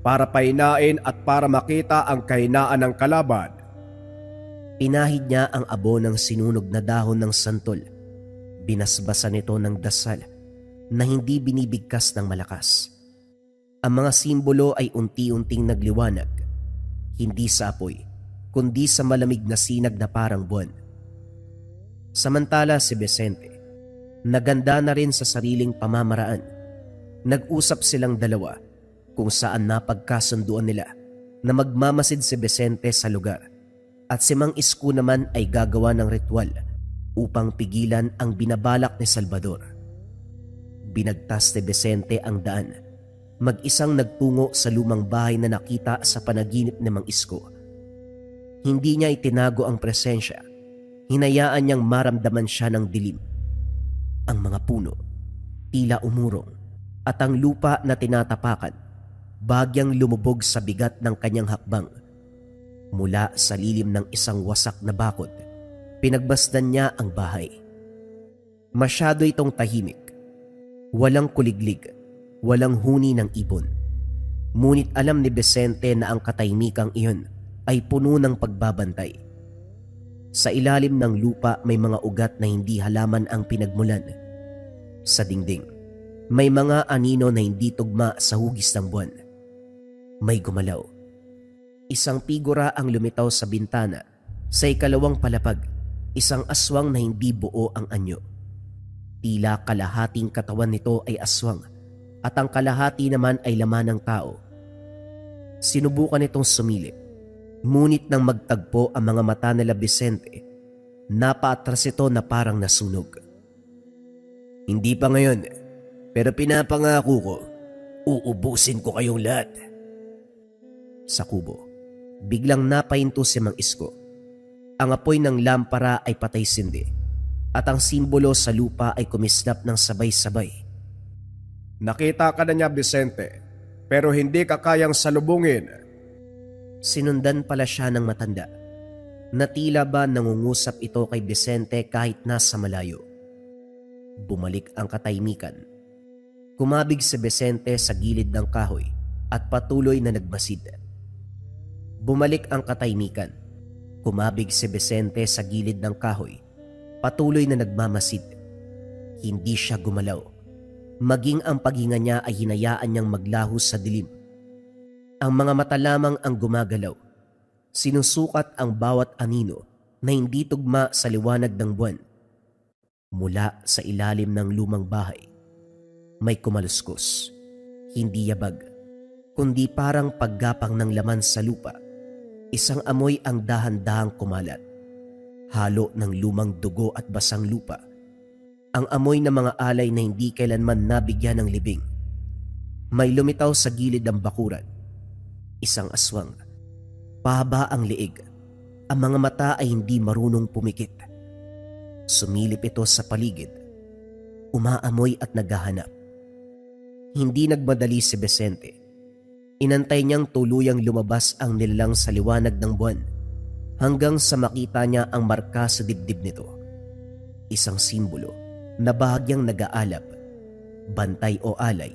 para painain at para makita ang kahinaan ng kalaban. Pinahid niya ang abo ng sinunog na dahon ng santol. Binasbasan nito ng dasal na hindi binibigkas ng malakas. Ang mga simbolo ay unti-unting nagliwanag, hindi sa apoy, kundi sa malamig na sinag na parang buwan. Samantala si Vicente, naganda na rin sa sariling pamamaraan. Nag-usap silang dalawa kung saan napagkasunduan nila na magmamasid si Vicente sa lugar at si Mang Isko naman ay gagawa ng ritual upang pigilan ang binabalak ni Salvador. Binagtas ni Vicente ang daan, mag-isang nagtungo sa lumang bahay na nakita sa panaginip ni Mang Isko. Hindi niya itinago ang presensya, hinayaan niyang maramdaman siya ng dilim. Ang mga puno, tila umurong, at ang lupa na tinatapakan, bagyang lumubog sa bigat ng kanyang hakbang. Mula sa lilim ng isang wasak na bakod, pinagbasdan niya ang bahay. Masyado itong tahimik. Walang kuliglig, walang huni ng ibon. Ngunit alam ni Vicente na ang katahimikang iyon ay puno ng pagbabantay. Sa ilalim ng lupa may mga ugat na hindi halaman ang pinagmulan. Sa dingding, may mga anino na hindi tugma sa hugis ng buwan. May gumalaw. Isang figura ang lumitaw sa bintana. Sa ikalawang palapag, isang aswang na hindi buo ang anyo. Tila kalahating katawan nito ay aswang at ang kalahati naman ay laman ng tao. Sinubukan itong sumilip. Ngunit nang magtagpo ang mga mata nila Vicente, napaatras ito na parang nasunog. Hindi pa ngayon, pero pinapangako ko, uubusin ko kayong lahat. Sa kubo, biglang napahinto si Mang Isko. Ang apoy ng lampara ay patay-sindi at ang simbolo sa lupa ay kumislap ng sabay-sabay. Nakita ka na niya, Vicente, pero hindi ka kayang salubungin. Sinundan pala siya ng matanda na tila ba nangungusap ito kay Vicente kahit nasa malayo. Bumalik ang katahimikan. Kumabig si Vicente sa gilid ng kahoy at patuloy na nagmasid. Bumalik ang katahimikan. Kumabig si Vicente sa gilid ng kahoy, patuloy na nagmamasid. Hindi siya gumalaw. Maging ang paghinga niya ay hinayaan niyang maglaho sa dilim. Ang mga mata lamang ang gumagalaw. Sinusukat ang bawat anino na hindi tugma sa liwanag ng buwan. Mula sa ilalim ng lumang bahay, may kumaluskos. Hindi yabag, kundi parang paggapang ng laman sa lupa. Isang amoy ang dahan-dahang kumalat. Halo ng lumang dugo at basang lupa. Ang amoy ng mga alay na hindi kailanman nabigyan ng libing. May lumitaw sa gilid ng bakuran. Isang aswang. Pahaba ang liig. Ang mga mata ay hindi marunong pumikit. Sumilip ito sa paligid. Umaamoy at naghahanap. Hindi nagmadali si Vicente. Inantay niyang tuluyang lumabas ang nilalang sa liwanag ng buwan hanggang sa makita niya ang marka sa dibdib nito. Isang simbolo na bahagyang nag-aalab, bantay o alay.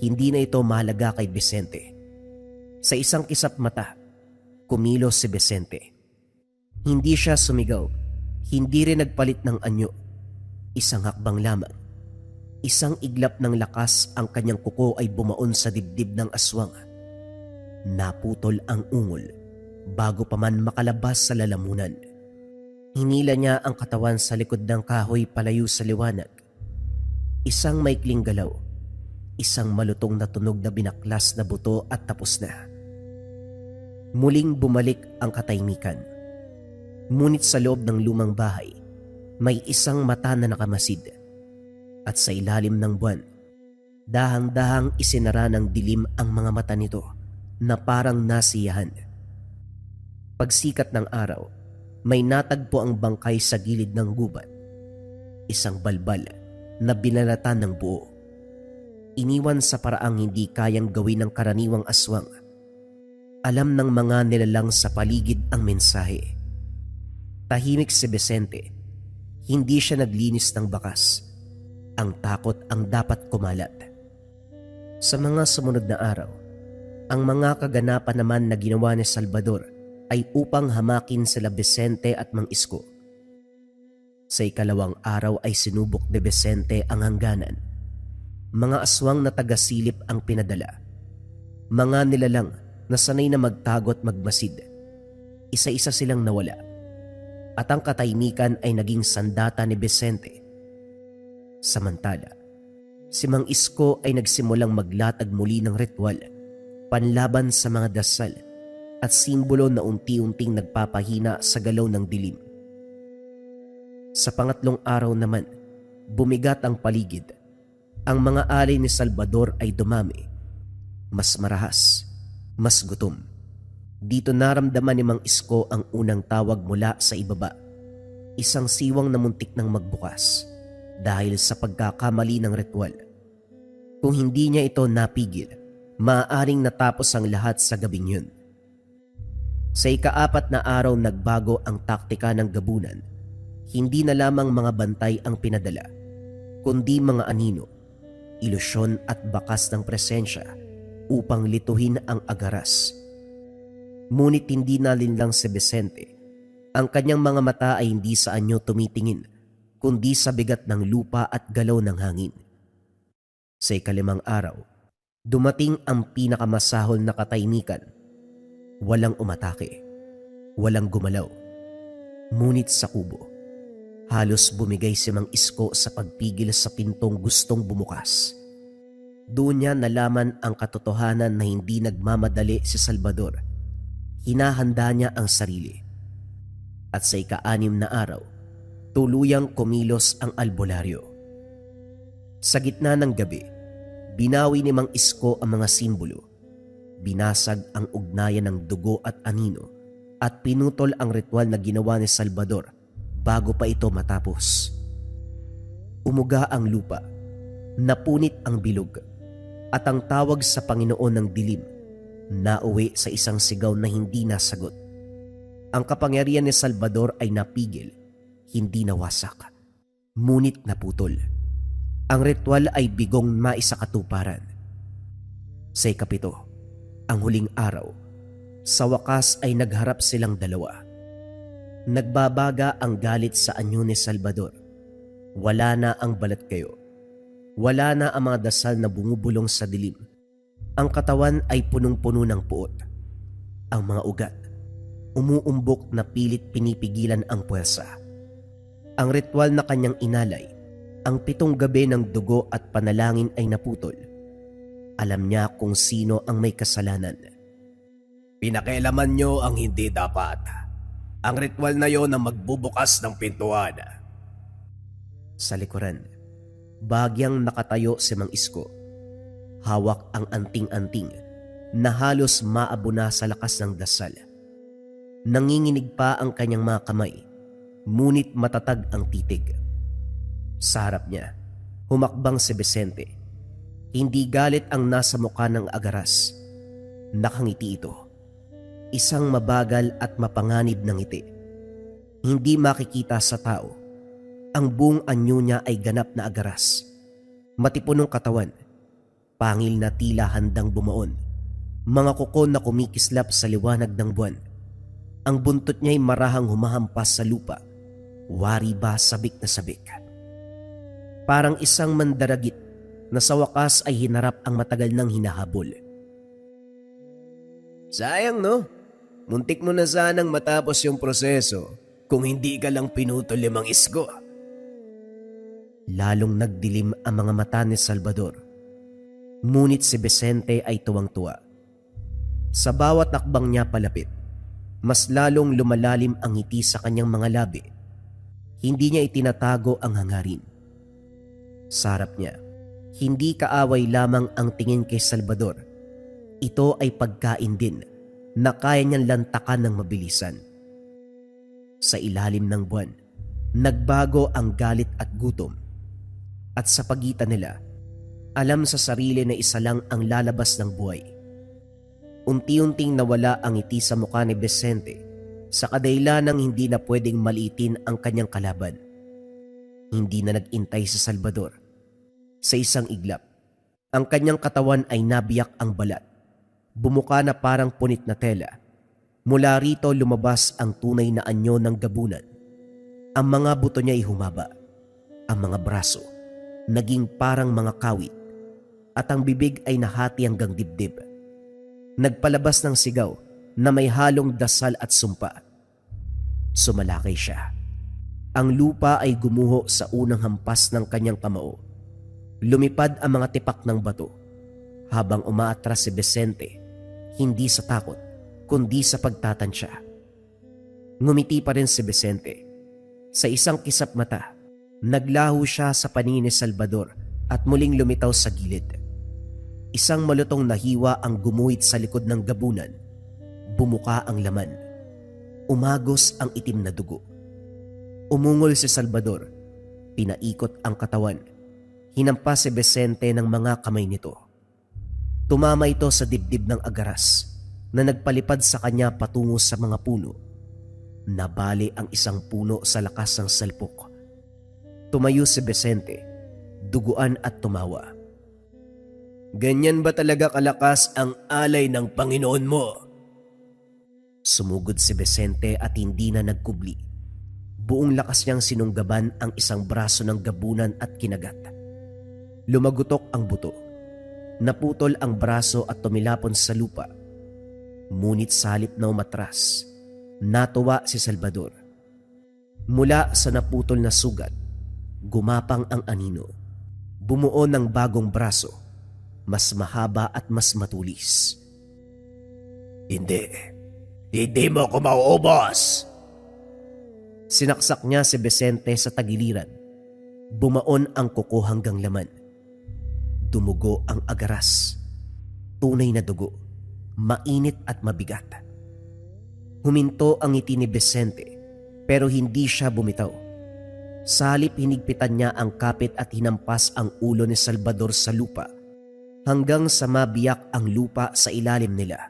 Hindi na ito mahalaga kay Vicente. Sa isang kisap mata, kumilos si Vicente. Hindi siya sumigaw, hindi rin nagpalit ng anyo. Isang hakbang lamang. Isang iglap ng lakas ang kanyang kuko ay bumaon sa dibdib ng aswang. Naputol ang ungol bago pa man makalabas sa lalamunan. Hinila niya ang katawan sa likod ng kahoy palayo sa liwanag. Isang maikling galaw, isang malutong na tunog na binaklas na buto at tapos na. Muling bumalik ang katahimikan. Ngunit sa loob ng lumang bahay, may isang mata na nakamasid. At sa ilalim ng buwan, dahang-dahang isinara ng dilim ang mga mata nito na parang nasiyahan. Pagsikat ng araw, may natagpo ang bangkay sa gilid ng gubat. Isang balbal na binalatan ng buo. Iniwan sa paraang hindi kayang gawin ng karaniwang aswang. Alam ng mga nilalang sa paligid ang mensahe. Tahimik si Vicente. Hindi siya naglinis ng bakas. Ang takot ang dapat kumalat. Sa mga sumunod na araw, ang mga kaganapan naman na ginawa ni Salvador ay upang hamakin sila Vicente at Mang Isko. Sa ikalawang araw ay sinubok ni Vicente ang hangganan. Mga aswang na tagasilip ang pinadala. Mga nilalang na sanay na magtago at magmasid. Isa-isa silang nawala. At ang katahimikan ay naging sandata ni Vicente. Samantala, si Mang Isko ay nagsimulang maglatag muli ng ritual panlaban sa mga dasal at simbolo na unti-unting nagpapahina sa galaw ng dilim. Sa pangatlong araw naman, bumigat ang paligid. Ang mga alay ni Salvador ay dumami. Mas marahas, mas gutom. Dito naramdaman ni Mang Isko ang unang tawag mula sa ibaba. Isang siwang na muntik ng magbukas dahil sa pagkakamali ng ritual. Kung hindi niya ito napigil, maaaring natapos ang lahat sa gabing yun. Sa ika-4 na araw nagbago ang taktika ng gabunan. Hindi na lamang mga bantay ang pinadala, kundi mga anino, ilusyon at bakas ng presensya upang lituhin ang agaras. Ngunit hindi nalinlang si Vicente. Ang kanyang mga mata ay hindi sa anyo tumitingin, kundi sa bigat ng lupa at galaw ng hangin. Sa ika-5 araw, dumating ang pinakamasahol na katahimikan. Walang umatake, walang gumalaw. Ngunit sa kubo, halos bumigay si Mang Isko sa pagpigil sa pintong gustong bumukas. Doon niya nalaman ang katotohanan na hindi nagmamadali si Salvador. Hinahanda niya ang sarili. At sa ika-6 na araw, tuluyang kumilos ang albularyo. Sa gitna ng gabi, binawi ni Mang Isko ang mga simbolo. Binasag ang ugnayan ng dugo at anino at pinutol ang ritual na ginawa ni Salvador bago pa ito matapos. Umuga ang lupa, napunit ang bilog, at ang tawag sa Panginoon ng dilim nauwi sa isang sigaw na hindi nasagot. Ang kapangyarihan ni Salvador ay napigil, hindi nawasak, ngunit naputol. Ang ritual ay bigong maisakatuparan. Sa ika-7, ang huling araw, sa wakas ay nagharap silang dalawa. Nagbabaga ang galit sa anyo ni Salvador. Wala na ang balat kayo. Wala na ang mga dasal na bumubulong sa dilim. Ang katawan ay punong-puno ng puot. Ang mga ugat, umuumbok na pilit pinipigilan ang puwersa. Ang ritual na kanyang inalay, ang 7 gabi ng dugo at panalangin ay naputol. Alam niya kung sino ang may kasalanan. Pinakialaman nyo ang hindi dapat. Ang ritual na yon ang magbubukas ng pintuan. Sa likuran, bahagyang nakatayo si Mang Isko. Hawak ang anting-anting na halos maabuna sa lakas ng dasal. Nanginginig pa ang kanyang mga kamay, ngunit matatag ang titig. Sa harap niya, humakbang si Vicente. Hindi galit ang nasa mukha ng Agaras. Nakangiti ito. Isang mabagal at mapanganib na ngiti. Hindi makikita sa tao. Ang buong anyo niya ay ganap na Agaras. Matipunong katawan. Pangil na tila handang bumaon. Mga kuko na kumikislap sa liwanag ng buwan. Ang buntot niya ay marahang humahampas sa lupa. Wari ba sabik na sabik. Parang isang mandaragit na sa wakas ay hinarap ang matagal nang hinahabol. Sayang no? Muntik mo na sanang matapos yung proseso kung hindi ka lang pinutol 5 isgo. Lalong nagdilim ang mga mata ni Salvador. Ngunit si Vicente ay tuwang-tuwa. Sa bawat akbang niya palapit, mas lalong lumalalim ang ngiti sa kanyang mga labi. Hindi niya itinatago ang hangarin. Sa harap niya, hindi kaaway lamang ang tingin kay Salvador. Ito ay pagkain din na kaya niyang lantakan ng mabilisan. Sa ilalim ng buwan, nagbago ang galit at gutom. At sa pagitan nila, alam sa sarili na isa lang ang lalabas ng buhay. Unti-unting nawala ang ngiti sa mukha ni Vicente sa kadahilanang hindi na pwedeng maliitin ang kanyang kalaban. Hindi na nag-intay si Salvador. Sa isang iglap, ang kanyang katawan ay nabiyak ang balat. Bumuka na parang punit na tela. Mula rito lumabas ang tunay na anyo ng gabunan. Ang mga buto niya ay humaba. Ang mga braso naging parang mga kawit. At ang bibig ay nahati hanggang dibdib. Nagpalabas ng sigaw na may halong dasal at sumpa. Sumalakay siya. Ang lupa ay gumuho sa unang hampas ng kanyang kamao. Lumipad ang mga tipak ng bato habang umaatras si Vicente, hindi sa takot kundi sa pagtatansya. Ngumiti pa rin si Vicente. Sa isang kisap mata, naglaho siya sa paningin ni Salvador at muling lumitaw sa gilid. Isang malutong na hiwa ang gumuhit sa likod ng gabunan. Bumuka ang laman. Umagos ang itim na dugo. Umungol si Salvador. Pinaikot ang katawan. Hinampas si Vicente ng mga kamay nito. Tumama ito sa dibdib ng Agaras na nagpalipad sa kanya patungo sa mga puno. Nabali ang isang puno sa lakas ng salpok. Tumayo si Vicente, duguan at tumawa. Ganyan ba talaga kalakas ang alay ng Panginoon mo? Sumugod si Vicente at hindi na nagkubli. Buong lakas niyang sinunggaban ang isang braso ng gabunan at kinagat. Lumagutok ang buto. Naputol ang braso at tumilapon sa lupa. Ngunit sa halip na umatras, natuwa si Salvador. Mula sa naputol na sugat, gumapang ang anino. Bumuo ng bagong braso, mas mahaba at mas matulis. Hindi mo ko mauubos! Sinaksak niya si Vicente sa tagiliran. Bumaon ang kuko hanggang laman. Dumugo ang Agaras. Tunay na dugo, mainit at mabigat. Huminto ang ngiti ni Vicente pero hindi siya bumitaw. Sa halip hinigpitan niya ang kapit at hinampas ang ulo ni Salvador sa lupa hanggang sa mabiyak ang lupa sa ilalim nila.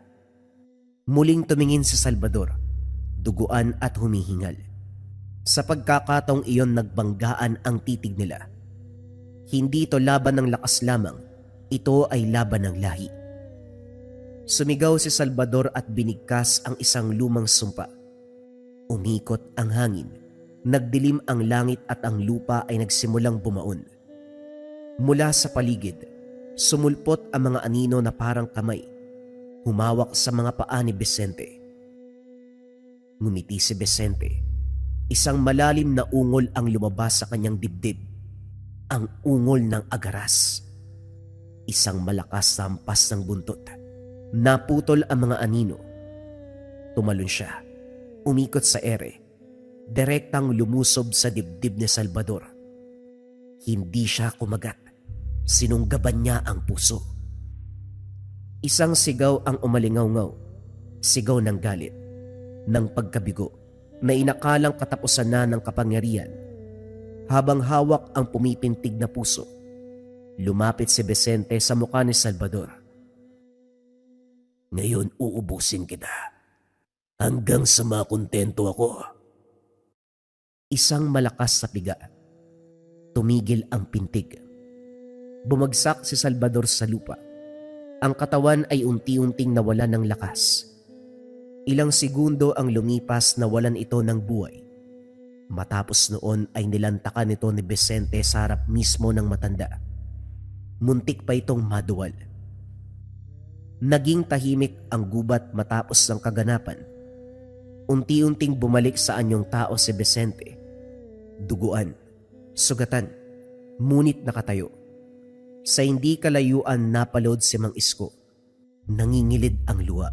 Muling tumingin si Salvador, duguan at humihingal. Sa pagkakataong iyon nagbanggaan ang titig nila. Hindi ito laban ng lakas lamang, ito ay laban ng lahi. Sumigaw si Salvador at binigkas ang isang lumang sumpa. Umikot ang hangin, nagdilim ang langit at ang lupa ay nagsimulang bumaon. Mula sa paligid, sumulpot ang mga anino na parang kamay, humawak sa mga paa ni Vicente. Ngumiti si Vicente. Isang malalim na ungol ang lumabas sa kanyang dibdib. Ang ungol ng Agaras. Isang malakas na hampas ng buntot. Naputol ang mga anino. Tumalon siya. Umikot sa ere. Direktang lumusob sa dibdib ni Salvador. Hindi siya kumagat. Sinunggaban niya ang puso. Isang sigaw ang umalingaw-ngaw. Sigaw ng galit. Ng pagkabigo na inakalang katapusan na ng kapangyarihan. Habang hawak ang pumipintig na puso, Lumapit si Vicente sa mukha ni Salvador. Ngayon uubusin kita. Hanggang sa makontento ako. Isang malakas sa piga. Tumigil ang pintig. Bumagsak si Salvador sa lupa. Ang katawan ay unti-unting nawalan ng lakas. Ilang segundo ang lumipas na walan ito ng buhay. Matapos noon ay nilantakan nito ni Vicente sa harap mismo ng matanda. Muntik pa itong maduwal. Naging tahimik ang gubat matapos ng kaganapan. Unti-unting bumalik sa anyong tao si Vicente. Duguan, sugatan, ngunit nakatayo. Sa hindi kalayuan napalod si Mang Isko. Nangingilid ang luha.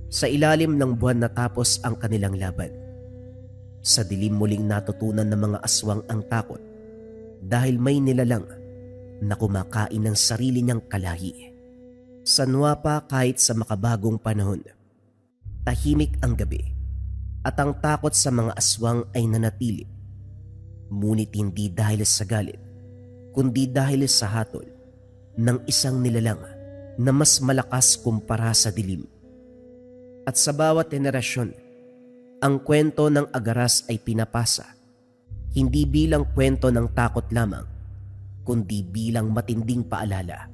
Sa ilalim ng buwan natapos ang kanilang laban. Sa dilim muling natutunan ng mga aswang ang takot dahil may nilalang na kumakain ng sarili niyang kalahi. Sanwa pa kahit sa makabagong panahon. Tahimik ang gabi at ang takot sa mga aswang ay nanatili. Ngunit hindi dahil sa galit, kundi dahil sa hatol ng isang nilalang na mas malakas kumpara sa dilim. At sa bawat henerasyon, ang kwento ng Agaras ay pinapasa, hindi bilang kwento ng takot lamang, kundi bilang matinding paalala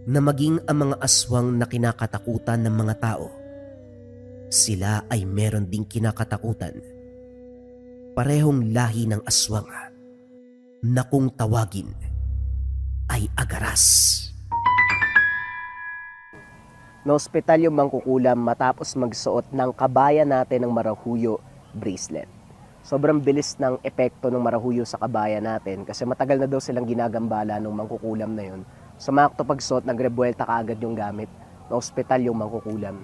na maging ang mga aswang na kinakatakutan ng mga tao, sila ay meron ding kinakatakutan. Parehong lahi ng aswang na kung tawagin ay Agaras. Naospital yung mangkukulam matapos magsuot ng kabayan natin ng marahuyo bracelet. Sobrang bilis ng epekto ng marahuyo sa kabayan natin kasi matagal na daw silang ginagambala ng mangkukulam na yun. Sumakto pagsuot, nagrebuelta kaagad yung gamit. Naospital yung mangkukulam.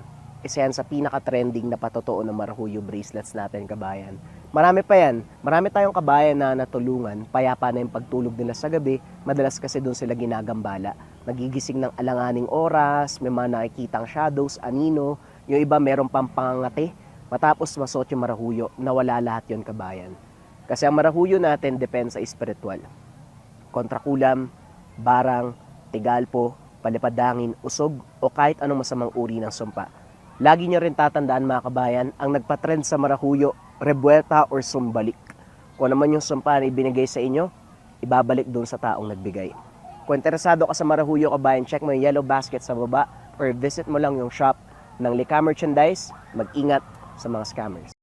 Isa yan sa pinaka-trending na patotoo ng marahuyo bracelets natin, kabayan. Marami pa yan. Marami tayong kabayan na natulungan. Payapa na yung pagtulog nila sa gabi. Madalas kasi doon sila ginagambala. Nagigising ng alanganing oras, may mga nakikitang shadows, anino. Yung iba meron pang pangangati. Matapos masuot yung marahuyo, nawala lahat yon, kabayan. Kasi ang marahuyo natin depende sa espiritual. Kontrakulam, barang, tigalpo, palipadangin, usog, o kahit anong masamang uri ng sumpa. Lagi nyo rin tatandaan, mga kabayan, ang nagpatrend sa marahuyo, rebuelta or sumbalik. Kung naman yung sumpa na ibinigay sa inyo, ibabalik doon sa taong nagbigay. Kung interesado ka sa marahuyo, kabayan, check mo yung yellow basket sa baba or visit mo lang yung shop ng Lika Merchandise. Mag-ingat sa mga scammers.